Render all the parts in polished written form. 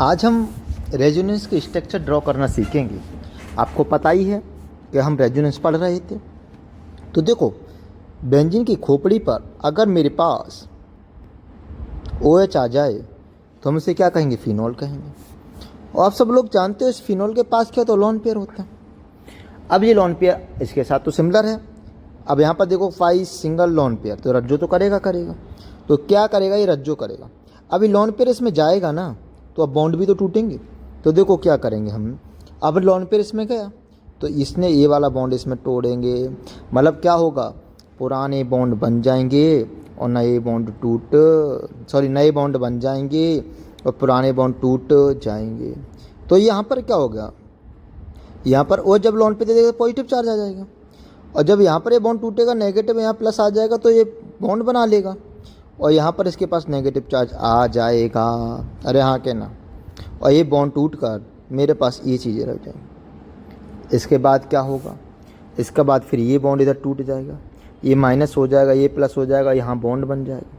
आज हम रेजोनेंस के स्ट्रक्चर ड्रॉ करना सीखेंगे। आपको पता ही है कि हम रेजोनेंस पढ़ रहे थे। तो देखो, बेंजीन की खोपड़ी पर अगर मेरे पास OH आ जाए तो हम इसे क्या कहेंगे? फिनॉल कहेंगे। और आप सब लोग जानते हो इस फिनॉल के पास क्या तो लोन पेयर होता है। अब ये लोन पेयर इसके साथ तो सिमिलर है। अब यहाँ पर देखो 5 सिंगल लोन पेयर, तो रज्जो तो करेगा। तो क्या करेगा? ये रज्जो करेगा। अभी लोन पेयर इसमें जाएगा ना, तो अब बॉन्ड भी तो टूटेंगे। तो देखो क्या करेंगे हम। अब लोन पेयर इसमें गया तो इसने ये वाला बॉन्ड इसमें तोड़ेंगे। मतलब क्या होगा? पुराने बॉन्ड बन जाएंगे और नए बॉन्ड नए बॉन्ड बन जाएंगे और पुराने बॉन्ड टूट जाएंगे। तो यहाँ पर क्या होगा? यहाँ पर वो जब लोन पे दे देगा पॉजिटिव चार्ज आ जाएगा, और जब यहाँ पर ये बॉन्ड टूटेगा नेगेटिव यहाँ प्लस आ जाएगा, तो ये बॉन्ड बना लेगा और यहाँ पर इसके पास नेगेटिव चार्ज आ जाएगा। अरे हाँ के ना। और ये बॉन्ड टूट कर मेरे पास ये चीज़ें रह जाएंगी। इसके बाद क्या होगा? इसके बाद फिर ये बॉन्ड इधर टूट जाएगा, ये माइनस हो जाएगा, ये प्लस हो जाएगा, यहाँ बॉन्ड बन जाएगा।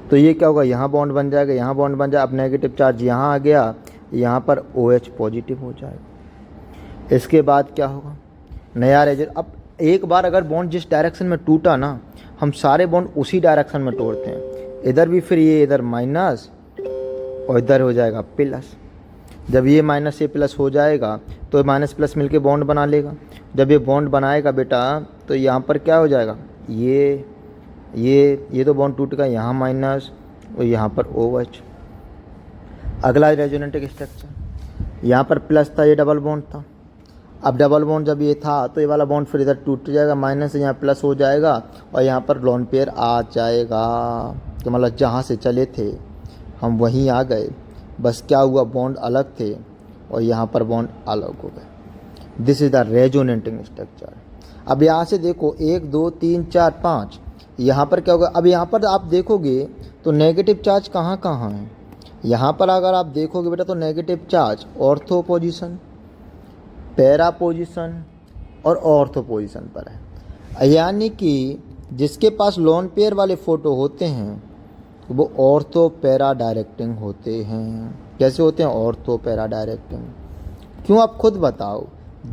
तो ये क्या होगा? यहाँ बॉन्ड बन जाएगा, यहाँ बॉन्ड बन जाएगा। अब नेगेटिव चार्ज यहाँ आ गया, यहाँ पर OH पॉजिटिव हो जाएगा। इसके बाद क्या होगा? नया रेजन। अब एक बार अगर बॉन्ड जिस डायरेक्शन में टूटा ना, हम सारे बॉन्ड उसी डायरेक्शन में तोड़ते हैं। इधर भी फिर ये इधर माइनस और इधर हो जाएगा प्लस। जब ये माइनस से प्लस हो जाएगा तो माइनस प्लस मिलके बॉन्ड बना लेगा। जब ये बॉन्ड बनाएगा बेटा, तो यहाँ पर क्या हो जाएगा? ये तो बॉन्ड टूट गया, यहाँ माइनस और यहाँ पर OH। अगला रेजोनेंटिक स्ट्रक्चर, यहाँ पर प्लस था, ये डबल बॉन्ड था। अब डबल बॉन्ड जब ये था तो ये वाला बॉन्ड फिर इधर टूट जाएगा, माइनस से यहाँ प्लस हो जाएगा और यहाँ पर लोन पेयर आ जाएगा। तो मतलब जहाँ से चले थे हम वहीं आ गए, बस क्या हुआ? बॉन्ड अलग थे और यहाँ पर बॉन्ड अलग हो गए। This is the resonating structure. अब यहाँ से देखो 1 2 3 4 5, यहाँ पर क्या होगा? अब यहाँ पर आप देखोगे तो नेगेटिव चार्ज कहाँ कहाँ है? यहाँ पर अगर आप देखोगे बेटा तो negative charge ortho position, para position और ऑर्थो पोजीशन पर है। यानी कि जिसके पास लोन पेयर वाले फ़ोटो होते हैं वो ऑर्थो पैरा डायरेक्टिंग होते हैं। कैसे होते हैं? Ortho para directing. क्यों? आप खुद बताओ।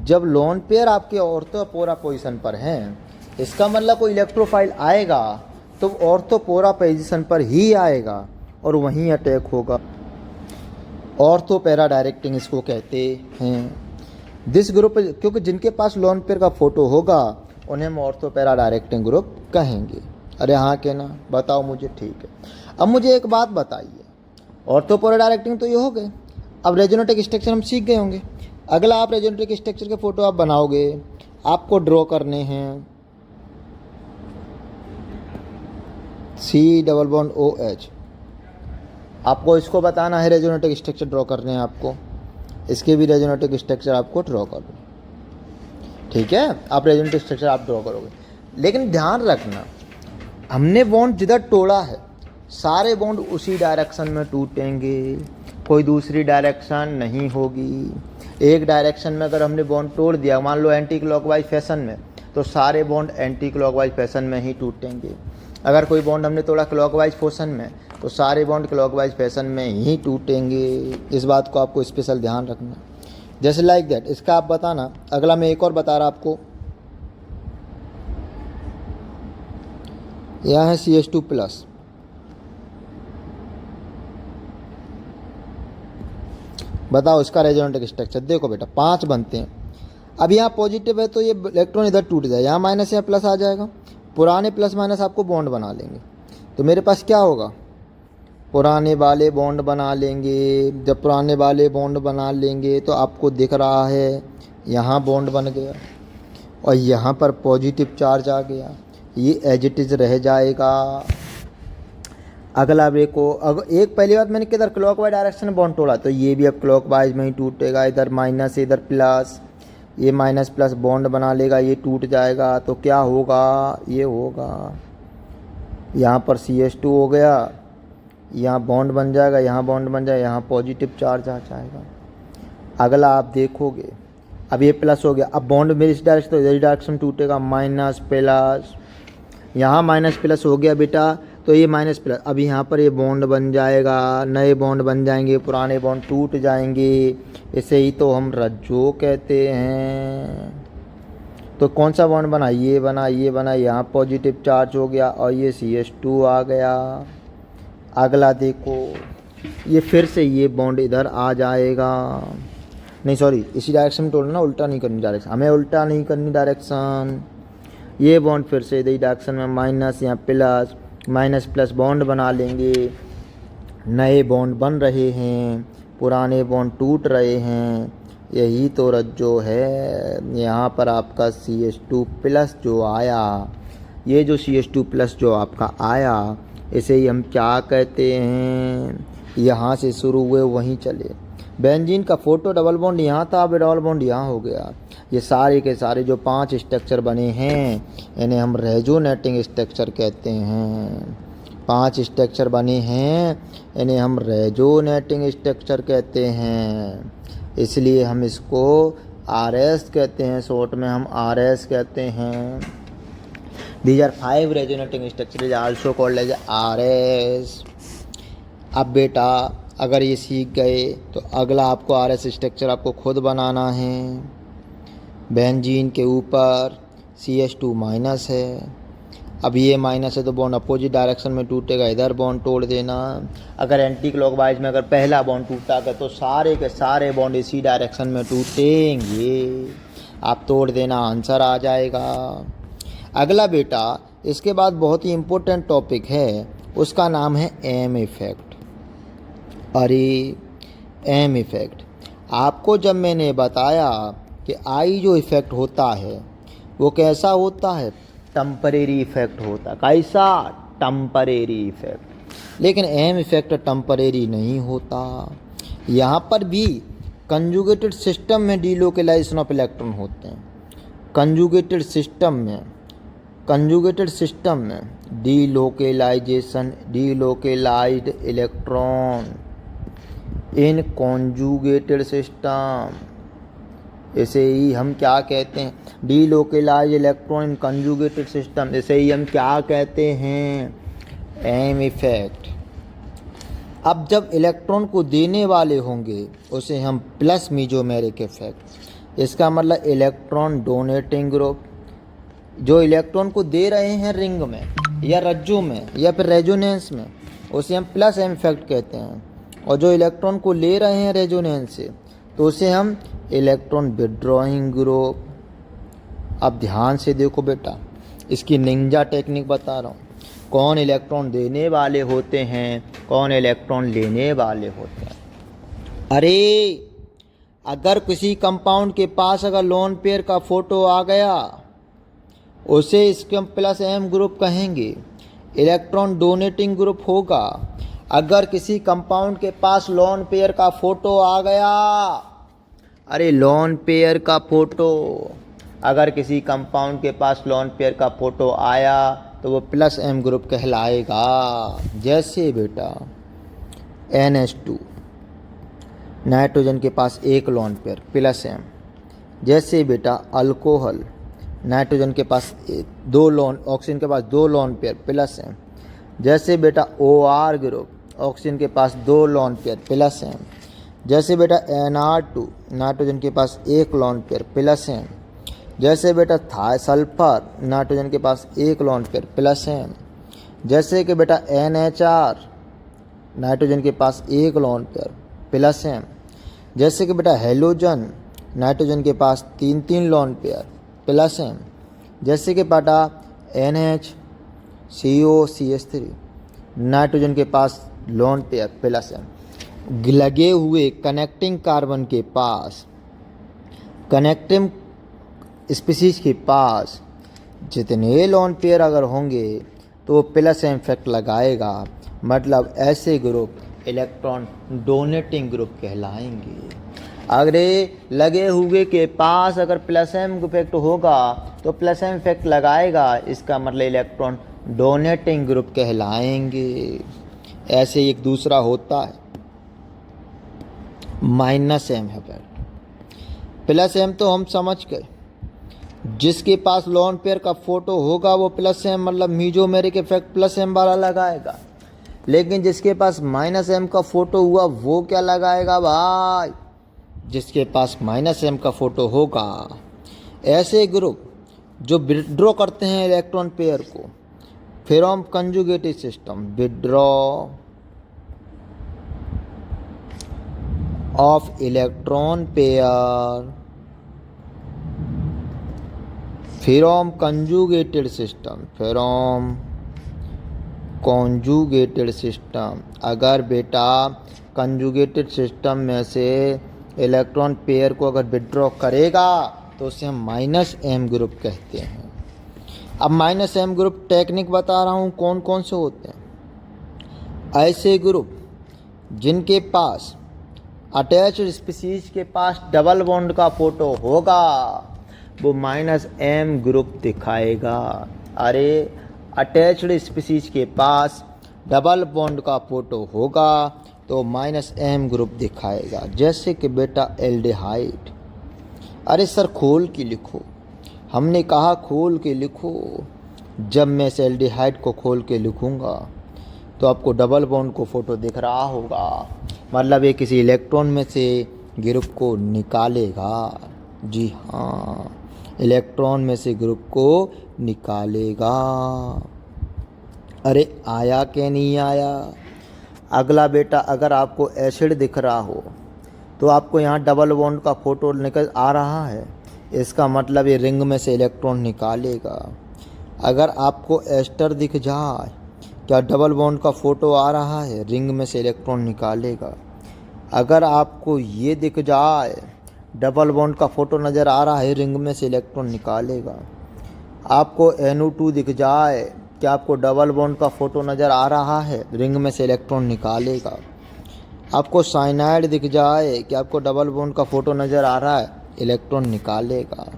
जब लोन पेयर आपके ऑर्थो पैरा पोजीशन पर हैं, इसका मतलब कोई इलेक्ट्रोफाइल आएगा तो ऑर्थो पैरा पोजीशन पर ही आएगा और वहीं अटैक होगा। ऑर्थो पैरा डायरेक्टिंग इसको कहते हैं। दिस ग्रुप, क्योंकि जिनके पास लोन पेयर का फोटो होगा उन्हें हम ऑर्थो पैरा डायरेक्टिंग ग्रुप कहेंगे। अरे हाँ के ना? बताओ मुझे। ठीक है, अब मुझे एक बात बताइए। ऑर्थो पैरा डायरेक्टिंग तो ये हो गए। अब रेजोनेटिक स्ट्रक्चर हम सीख गए होंगे। अगला आप रेजोनेटिक स्ट्रक्चर के फोटो आप बनाओगे, आपको ड्रॉ करने हैं C डबल बॉन्ड OH। आपको इसको बताना है रेजोनेटिक स्ट्रक्चर ड्रॉ करने हैं आपको। इसके भी रेजोनेटिक स्ट्रक्चर आपको ड्रॉ करना। ठीक है, आप रेजोनेटिक स्ट्रक्चर आप ड्रॉ करोगे, लेकिन ध्यान रखना हमने बॉन्ड जिधर तोड़ा है सारे बॉन्ड उसी डायरेक्शन में टूटेंगे, कोई दूसरी डायरेक्शन नहीं होगी। एक डायरेक्शन में अगर हमने बॉन्ड तोड़ दिया, मान लो एंटी क्लॉकवाइज फैशन में, तो सारे बॉन्ड एंटी क्लॉकवाइज फैशन में ही टूटेंगे। अगर कोई बॉन्ड हमने तोड़ा क्लॉकवाइज फैशन में, तो सारे बॉन्ड क्लॉकवाइज फैशन में ही टूटेंगे। इस बात को आपको स्पेशल ध्यान रखना। जैसे लाइक दैट, इसका आप बताना। अगला मैं एक और बता रहा आपको। यह है CH2 प्लस। बताओ इसका रेजोनेटिक स्ट्रक्चर। देखो बेटा 5 बनते हैं। अब यहाँ पॉजिटिव है तो ये इलेक्ट्रॉन इधर टूट जाए, यहाँ माइनस यहाँ प्लस आ जाएगा। पुराने प्लस माइनस आपको बॉन्ड बना लेंगे, तो मेरे पास क्या होगा? पुराने वाले बॉन्ड बना लेंगे। जब पुराने वाले बॉन्ड बना लेंगे तो आपको दिख रहा है यहाँ बॉन्ड बन गया और यहाँ पर पॉजिटिव चार्ज आ गया, ये एज इट इज़ रह जाएगा। अगला देखो, अगर एक पहली बात मैंने किधर क्लॉकवाइज डायरेक्शन में बॉन्ड तोड़ा, तो ये भी अब क्लॉकवाइज में ही टूटेगा। इधर माइनस इधर प्लस, ये माइनस प्लस बॉन्ड बना लेगा, ये टूट जाएगा। तो क्या होगा? ये होगा यहाँ पर CH2 हो गया, यहाँ बॉन्ड बन जाएगा, यहाँ बॉन्ड बन जाएगा, यहाँ पॉजिटिव चार्ज आ जाएगा। अगला आप देखोगे, अब ये प्लस हो गया, अब बॉन्ड मेरी इस डायरेक्शन तो इधर डायरेक्शन टूटेगा, माइनस प्लस, यहाँ माइनस प्लस हो गया बेटा, तो ये माइनस प्लस, अब यहाँ पर ये बॉन्ड बन जाएगा, नए बॉन्ड बन जाएंगे, पुराने बॉन्ड टूट जाएंगे। इसे ही तो हम रज्जो कहते हैं। तो कौन सा बॉन्ड बना, ये बना, ये बना, यहाँ पॉजिटिव चार्ज हो गया और ये CH2 आ गया। अगला देखो, ये फिर से ये बॉन्ड इधर आ जाएगा, नहीं सॉरी इसी डायरेक्शन में तोड़ना, उल्टा नहीं करनी डायरेक्शन, हमें उल्टा नहीं करनी डायरेक्शन। ये बॉन्ड फिर से इधर डायरेक्शन में माइनस, यहाँ प्लस, माइनस प्लस बॉन्ड बना लेंगे। नए बॉन्ड बन रहे हैं, पुराने बॉन्ड टूट रहे हैं। यही तो रज्जो है। यहाँ पर आपका CH2 प्लस जो आया, ये जो CH2 प्लस जो आपका आया, इसे ही हम क्या कहते हैं, यहाँ से शुरू हुए वहीं चले। बेंजीन का फोटो डबल बॉन्ड यहाँ था, अब डबल बॉन्ड यहाँ हो गया। ये सारे के सारे जो 5 स्ट्रक्चर बने हैं, इन्हें हम रेजोनेटिंग स्ट्रक्चर कहते हैं। 5 स्ट्रक्चर बने हैं, इन्हें हम रेजोनेटिंग स्ट्रक्चर कहते हैं। इसलिए हम इसको RS कहते हैं, शॉर्ट में हम RS कहते हैं। These are 5 resonating structures also called as RS। अब बेटा अगर ये सीख गए तो अगला आपको RS स्ट्रक्चर आपको खुद बनाना है। बेंजीन के ऊपर CH2 माइनस है, अब ये माइनस है तो बॉन्ड अपोजिट डायरेक्शन में टूटेगा, इधर बॉन्ड तोड़ देना। अगर एंटी क्लॉकवाइज में अगर पहला बॉन्ड टूटा था तो सारे के सारे बॉन्ड इसी डायरेक्शन में टूटेंगे। आप तोड़ देना, आंसर आ जाएगा। अगला बेटा इसके बाद बहुत ही इम्पोर्टेंट टॉपिक है, उसका नाम है एम इफ़ेक्ट। अरे एम इफ़ेक्ट, आपको जब मैंने बताया कि आई जो इफ़ेक्ट होता है वो कैसा होता है, टेम्परेरी इफ़ेक्ट होता है। कैसा, टेम्परेरी इफ़ेक्ट। लेकिन एम इफ़ेक्ट टेम्परेरी नहीं होता। यहाँ पर भी कंजुगेटेड सिस्टम में डीलोकेलाइजेशन ऑफ इलेक्ट्रॉन होते हैं। कंजुगेटेड सिस्टम में डीलोकेलाइज्ड इलेक्ट्रॉन इन कॉन्जुगेटेड सिस्टम, इसे ही हम क्या कहते हैं, डीलोकेलाइज इलेक्ट्रॉन इन कंजुगेटेड सिस्टम, इसे ही हम क्या कहते हैं, एम इफ़ेक्ट। अब जब इलेक्ट्रॉन को देने वाले होंगे उसे हम प्लस मीजोमेरिक इफेक्ट। इसका मतलब इलेक्ट्रॉन डोनेटिंग ग्रुप, जो इलेक्ट्रॉन को दे रहे हैं रिंग में या रज्जू में या फिर रेजोनेंस में, उसे हम प्लस एम इफेक्ट कहते हैं। और जो इलेक्ट्रॉन को ले रहे हैं रेजोनेंस से तो उसे हम इलेक्ट्रॉन विड्रॉइंग ग्रुप। अब ध्यान से देखो बेटा, इसकी निंजा टेक्निक बता रहा हूँ। कौन इलेक्ट्रॉन देने वाले होते हैं, कौन इलेक्ट्रॉन लेने वाले होते हैं। अरे अगर किसी कंपाउंड के पास अगर लोन पेयर का फोटो आ गया, उसे इसके हम प्लस एम ग्रुप कहेंगे, इलेक्ट्रॉन डोनेटिंग ग्रुप होगा। अगर किसी कंपाउंड के पास लोन पेयर का फोटो आ गया, अरे लोन पेयर का फोटो, अगर किसी कंपाउंड के पास लोन पेयर का फोटो आया तो वो प्लस एम ग्रुप कहलाएगा। जैसे बेटा NH2, नाइट्रोजन के पास एक लोन पेयर प्लस एम। जैसे बेटा अल्कोहल, नाइट्रोजन के पास दो लोन, ऑक्सीजन के पास दो लोन पेयर प्लस एम। जैसे बेटा OR ग्रुप, ऑक्सीजन के पास दो लोन पेयर प्लस एम। जैसे बेटा NR2, नाइट्रोजन के पास एक लोन पेयर प्लस एम। जैसे बेटा सल्फर, नाइट्रोजन के पास एक लोन पेयर प्लस एम। जैसे कि बेटा NHR, नाइट्रोजन के पास एक लोन पेयर प्लस एम। जैसे कि बेटा हेलोजन, नाइट्रोजन के पास तीन तीन लोन पेयर प्लस एम। जैसे कि बेटा NHCOCH3, नाइट्रोजन के पास लोन पेयर प्लस एम। लगे हुए कनेक्टिंग कार्बन के पास, कनेक्टिंग स्पीसीज के पास जितने लोन पेयर अगर होंगे तो प्लस एम इफेक्ट लगाएगा। मतलब ऐसे ग्रुप इलेक्ट्रॉन डोनेटिंग ग्रुप कहलाएंगे। अगर लगे हुए के पास अगर प्लस एम इफेक्ट होगा तो प्लस एम इफेक्ट लगाएगा, इसका मतलब इलेक्ट्रॉन डोनेटिंग ग्रुप कहलाएंगे। ऐसे एक दूसरा होता है minus M effect. Plus M तो हम समझ गए, जिसके पास लोन पेयर का फोटो होगा वो प्लस एम मतलब मीजोमेरिक इफेक्ट प्लस एम वाला लगाएगा, लेकिन जिसके पास माइनस एम का फोटो हुआ वो क्या लगाएगा भाई? जिसके पास माइनस एम का फोटो होगा। ऐसे ग्रुप जो विड्रॉ करते हैं इलेक्ट्रॉन पेयर को from conjugated system, withdraw of electron pair from conjugated system, from conjugated system. अगर बेटा कंजुगेटेड सिस्टम में से इलेक्ट्रॉन पेयर को अगर विड्रॉ करेगा तो उसे हम माइनस एम ग्रुप कहते हैं। अब माइनस एम ग्रुप टेक्निक बता रहा हूँ कौन कौन से होते हैं। ऐसे ग्रुप जिनके पास अटैच्ड स्पीसीज के पास डबल बॉन्ड का फोटो होगा वो माइनस एम ग्रुप दिखाएगा। अरे अटैच्ड स्पीसीज के पास डबल बॉन्ड का फोटो होगा तो माइनस एम ग्रुप दिखाएगा। जैसे कि बेटा एल्डिहाइड। अरे सर खोल के लिखो, हमने कहा खोल के लिखो। जब मैं इस एल्डिहाइड को खोल के लिखूंगा तो आपको डबल बॉन्ड को फोटो दिख रहा होगा, मतलब ये किसी इलेक्ट्रॉन में से ग्रुप को निकालेगा। जी हाँ, इलेक्ट्रॉन में से ग्रुप को निकालेगा। अरे आया कि नहीं आया? अगला बेटा, अगर आपको एसिड दिख रहा हो तो आपको यहाँ डबल बॉन्ड का फोटो निकल आ रहा है, इसका मतलब ये रिंग में से इलेक्ट्रॉन निकालेगा। अगर आपको एस्टर दिख जाए, क्या डबल बॉन्ड का फोटो आ रहा है, रिंग में से इलेक्ट्रॉन निकालेगा। अगर आपको ये दिख जाए, डबल बॉन्ड का फोटो नज़र आ रहा है, रिंग में से इलेक्ट्रॉन निकालेगा। आपको NO2 दिख जाए, क्या आपको डबल बॉन्ड का फोटो नज़र आ रहा है, रिंग में से इलेक्ट्रॉन निकालेगा। आपको साइनाइड दिख जाए, क्या आपको डबल बॉन्ड का फोटो नज़र आ रहा है, इलेक्ट्रॉन निकालेगा।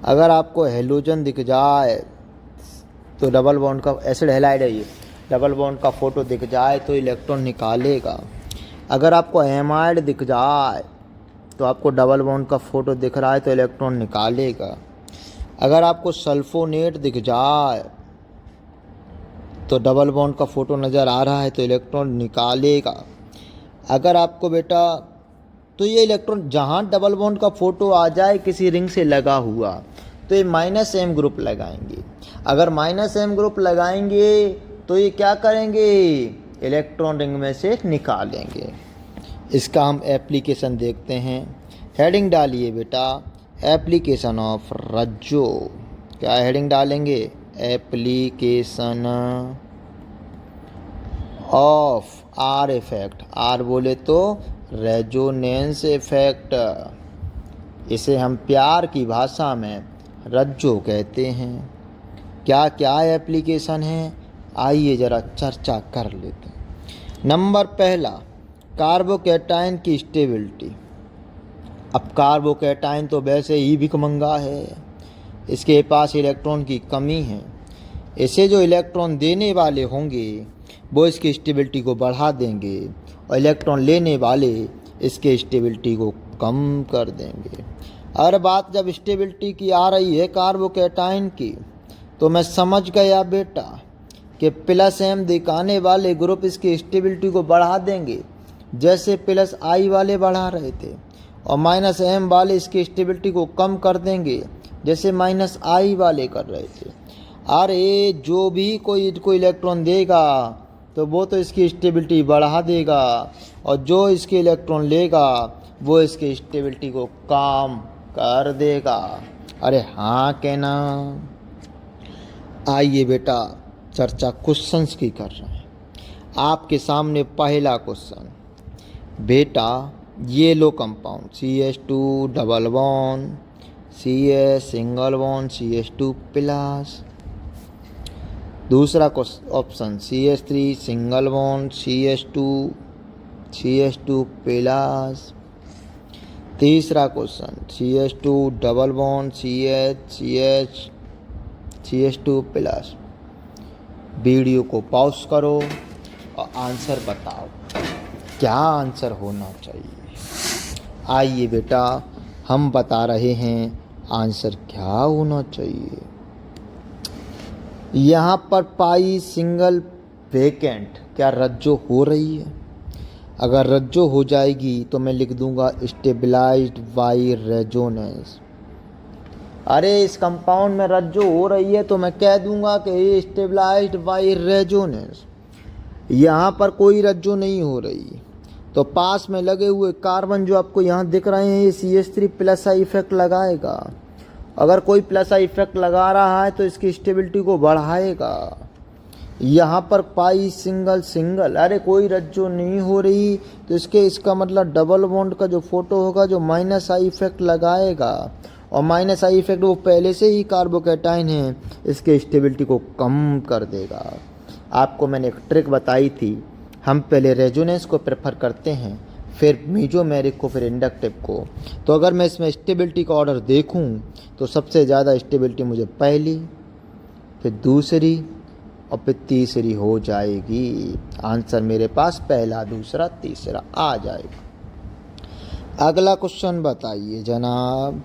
अगर आपको हेलोजन दिख जाए तो डबल बॉन्ड का, एसिड हैलाइड है ये, डबल बॉन्ड का फोटो दिख जाए तो इलेक्ट्रॉन निकालेगा। अगर आपको एमाइड दिख जाए तो आपको डबल बॉन्ड का फोटो दिख रहा है तो इलेक्ट्रॉन निकालेगा। अगर आपको सल्फोनेट दिख जाए तो डबल बॉन्ड का फोटो नज़र आ रहा है तो इलेक्ट्रॉन निकालेगा। अगर आपको बेटा, तो ये इलेक्ट्रॉन जहाँ डबल बॉन्ड का फोटो आ जाए किसी रिंग से लगा हुआ तो ये माइनस एम ग्रुप लगाएंगे। अगर माइनस एम ग्रुप लगाएंगे तो ये क्या करेंगे, इलेक्ट्रॉन रिंग में से निकालेंगे। इसका हम एप्लीकेशन देखते हैं। हेडिंग डालिए बेटा, एप्लीकेशन ऑफ रज्जो। क्या हेडिंग डालेंगे, application of R effect. R बोले तो रेजोनेंस इफेक्ट, इसे हम प्यार की भाषा में रज्जो कहते हैं। क्या क्या एप्लीकेशन है, आइए ज़रा चर्चा कर लेते हैं। नंबर पहला, कार्बोकैटायन की स्टेबिलिटी। अब कार्बोकैटायन तो वैसे ही भिखमंगा है, इसके पास इलेक्ट्रॉन की कमी है। इसे जो इलेक्ट्रॉन देने वाले होंगे वो इसकी स्टेबिलिटी को बढ़ा देंगे और इलेक्ट्रॉन लेने वाले इसके स्टेबिलिटी को कम कर देंगे। और बात जब स्टेबिलिटी की आ रही है कार्बोकैटायन की, तो मैं समझ गया बेटा कि प्लस एम दिखाने वाले ग्रुप इसकी स्टेबिलिटी को बढ़ा देंगे, जैसे प्लस आई वाले बढ़ा रहे थे, और माइनस एम वाले इसकी स्टेबिलिटी को कम कर देंगे, जैसे माइनस आई वाले कर रहे थे। अरे जो भी कोई इलेक्ट्रॉन देगा तो वो तो इसकी स्टेबिलिटी बढ़ा देगा, और जो इसके इलेक्ट्रॉन लेगा वो इसकी स्टेबिलिटी को कम कर देगा। अरे हाँ कहना। आइए बेटा चर्चा क्वेश्चंस की कर रहे हैं। आपके सामने पहला क्वेश्चन, बेटा yellow compound CH2 double bond CS single bond CH2 plus. दूसरा option CH3 single bond CH2 plus. तीसरा question CH2 double bond CH2 plus. Video को पॉज करो और आंसर बताओ, क्या आंसर होना चाहिए। आइए बेटा हम बता रहे हैं आंसर क्या होना चाहिए? यहाँ पर पाई सिंगल वेकेंट क्या रज्जो हो रही है? अगर रज्जो हो जाएगी तो मैं लिख दूंगा स्टेबलाइज्ड बाई रेजोनेंस। अरे इस कंपाउंड में रज्जो हो रही है तो मैं कह दूंगा कि स्टेबलाइज्ड बाई रेजोनेंस। यहाँ पर कोई रज्जो नहीं हो रही तो पास में लगे हुए कार्बन जो आपको यहाँ दिख रहे हैं ये CH3 प्लस आई इफेक्ट लगाएगा। अगर कोई प्लस आई इफेक्ट लगा रहा है तो इसकी स्टेबिलिटी को बढ़ाएगा। यहाँ पर पाई सिंगल सिंगल, अरे कोई रज्जो नहीं हो रही तो इसका मतलब डबल बॉन्ड का जो फोटो होगा जो माइनस आई इफेक्ट लगाएगा, और माइनस आई इफेक्ट वो पहले से ही कार्बोकैटाइन है, इसके स्टेबिलिटी को कम कर देगा। आपको मैंने एक ट्रिक बताई थी, हम पहले रेजोनेंस को प्रेफर करते हैं फिर मीजोमेरिक को फिर इंडक्टिव को। तो अगर मैं इसमें स्टेबिलिटी का ऑर्डर देखूं तो सबसे ज़्यादा स्टेबिलिटी मुझे पहली, फिर दूसरी और फिर तीसरी हो जाएगी। आंसर मेरे पास पहला, दूसरा, तीसरा आ जाएगा। अगला क्वेश्चन बताइए जनाब,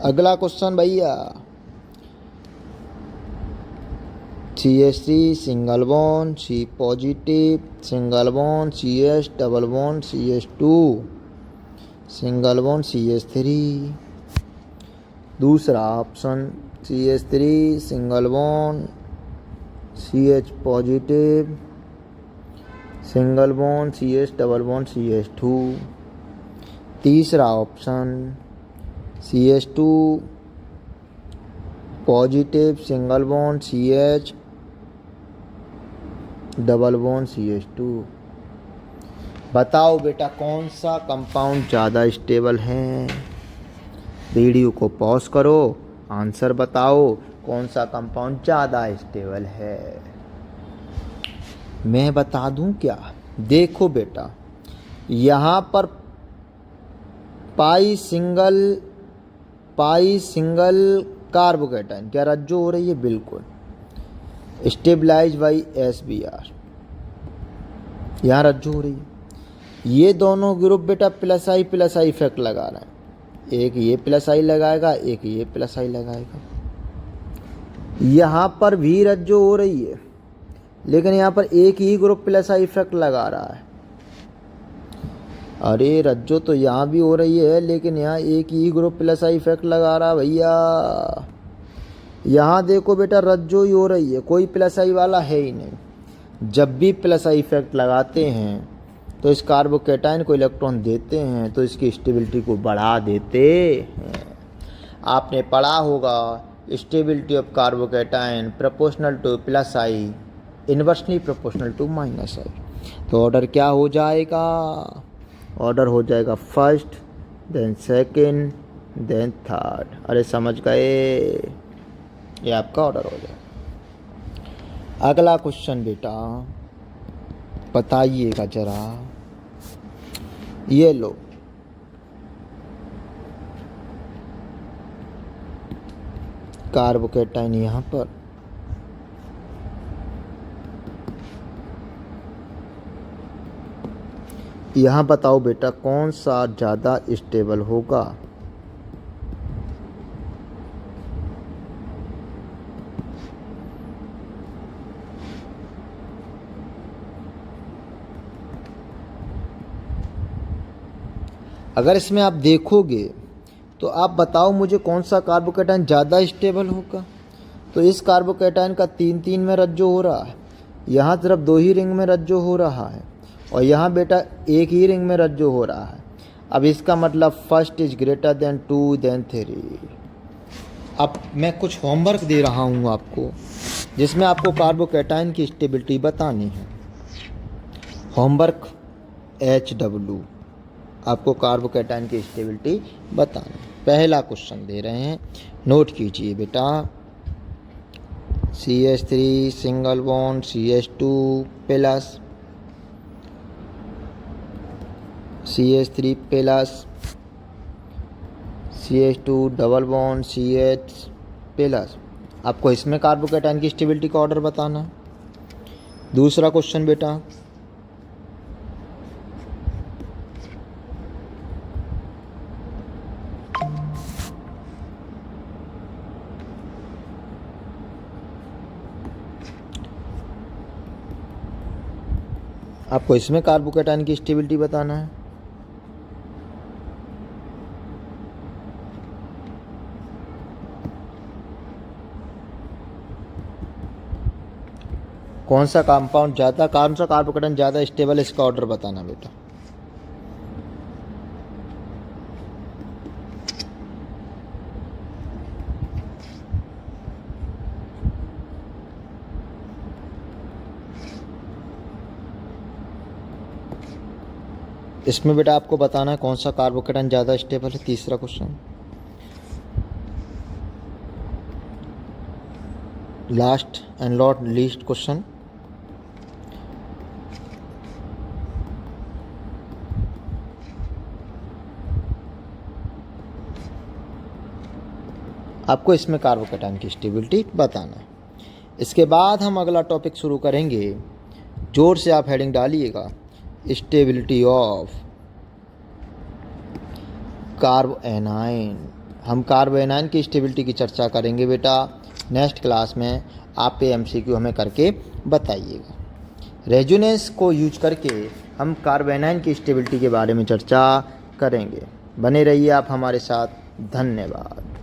अगला क्वेश्चन भैया। CH3 single bond C positive, single bond CH double bond CH2, single bond CH3। दूसरा option CH3 single bond CH positive, single bond CH double bond CH2। तीसरा option CH2 positive, single bond CH double bond CH2। बताओ बेटा कौन सा compound ज़्यादा stable है? Video को pause करो, आंसर बताओ कौन सा कंपाउंड ज़्यादा स्टेबल है। मैं बता दूं क्या? देखो बेटा, यहाँ पर पाई सिंगल कार्बोकैटाइन क्या रज्जो हो रही है? बिल्कुल। स्टेबलाइज बाई SBr, यहाँ रज्जो हो रही है। ये दोनों ग्रुप बेटा प्लस आई इफेक्ट लगा रहे हैं, एक ये प्लस आई लगाएगा, एक ये प्लस आई लगाएगा। यहाँ पर भी रज्जो हो रही है लेकिन यहाँ पर एक ही ग्रुप प्लस आई इफेक्ट लगा रहा है। अरे रज्जो तो यहाँ भी हो रही है लेकिन यहाँ एक ही ग्रुप प्लस आई इफेक्ट लगा रहा है भैया। यहाँ देखो बेटा रज्जो ही हो रही है, कोई प्लस आई वाला है ही नहीं। जब भी प्लस आई इफेक्ट लगाते हैं तो इस कार्बोकैटाइन को इलेक्ट्रॉन देते हैं तो इसकी स्टेबिलिटी को बढ़ा देते हैं। आपने पढ़ा होगा stability of carbocation proportional to plus I, inversely proportional to minus I. तो ऑर्डर क्या हो जाएगा? ऑर्डर हो जाएगा first, then second, then third. अरे समझ गए? ये आपका ऑर्डर हो जाएगा। अगला क्वेश्चन बेटा बताइएगा जरा, ये लो कार्बोकैटाइन यहाँ पर, यहाँ बताओ बेटा कौन सा ज़्यादा स्टेबल होगा? अगर इसमें आप देखोगे तो आप बताओ मुझे कौन सा कार्बोकैटाइन ज़्यादा स्टेबल होगा? तो इस कार्बोकैटाइन का 3 में रज्जो हो रहा है, यहाँ तरफ 2 ही रिंग में रज्जो हो रहा है, और यहाँ बेटा एक ही रिंग में रज्जो हो रहा है। अब इसका मतलब first is greater than 2 than 3। अब मैं कुछ होमवर्क दे रहा हूँ आपको जिसमें आपको कार्बोकैटाइन की स्टेबिलिटी बतानी है। होमवर्क HW, आपको कार्बोकैटाइन की स्टेबिलिटी बतानी। पहला क्वेश्चन दे रहे हैं, नोट कीजिए बेटा। CH3 single bond CH2 plus CH3 plus CH2 double bond CH plus. आपको इसमें कार्बोकैटाइन की स्टेबिलिटी का ऑर्डर बताना है। दूसरा क्वेश्चन बेटा, आपको इसमें कार्बोकेटाइन की स्टेबिलिटी बताना है। कौन सा कार्बोकेटाइन ज़्यादा स्टेबल है, इसका ऑर्डर बताना बेटा। इसमें बेटा आपको बताना है कौन सा कार्बोकेटाइन ज़्यादा स्टेबल है। तीसरा question, last and not least question, आपको इसमें कार्बोकेटाइन की स्टेबिलिटी बताना है। इसके बाद हम अगला टॉपिक शुरू करेंगे, जोर से आप हेडिंग डालिएगा, स्टेबिलिटी ऑफ कार्बोएनाइन। हम कार्बोएनाइन की स्टेबिलिटी की चर्चा करेंगे बेटा नेक्स्ट क्लास में। आप पे एमसीक्यू हमें करके बताइएगा। रेजोनेंस को यूज करके हम कार्बोएनाइन की स्टेबिलिटी के बारे में चर्चा करेंगे। बने रहिए आप हमारे साथ। धन्यवाद।